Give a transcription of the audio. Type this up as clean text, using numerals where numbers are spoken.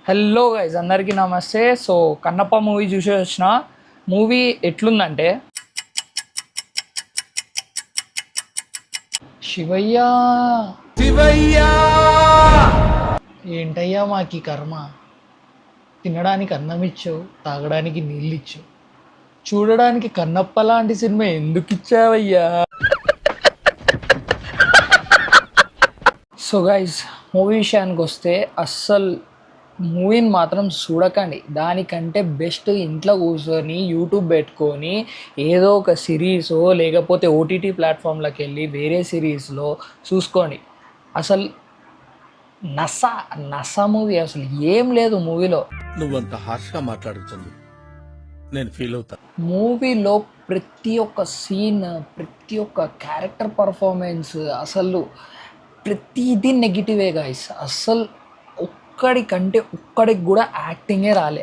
Hello guys, అందరికీ నమస్తే. So Kannappa movie చూసి వచ్చిన. మూవీ ఎట్లుందంటే, శివయ్య శివయ్య ఏంటయ్యా మాకి కర్మ, తినడానికి అన్నం ఇచ్చావు, తాగడానికి నీళ్ళు ఇచ్చావు, చూడడానికి కన్నప్ప లాంటి సినిమా ఎందుకు ఇచ్చావయ్యా? సో గైస్, మూవీ విషయానికి వస్తే అస్సలు మూవీని మాత్రం చూడకండి. దానికంటే బెస్ట్ ఇంట్లో కూర్చొని యూట్యూబ్ పెట్టుకొని ఏదో ఒక సిరీసో లేకపోతే ఓటీటీ ప్లాట్ఫామ్లోకి వెళ్ళి వేరే సిరీస్లో చూసుకోండి. అసలు నస నస మూవీ, అసలు ఏం లేదు మూవీలో. నువ్వంత హార్ష్గా మాట్లాడుతుంది నేను ఫీల్ అవుతా. మూవీలో ప్రతి ఒక్క సీన్, ప్రతి ఒక్క క్యారెక్టర్ పర్ఫార్మెన్స్, అసలు ప్రతిదీ నెగిటివే గాయస్. అస్సలు ఒక్కడికంటే ఒక్కడికి కూడా యాక్టింగే రాలే.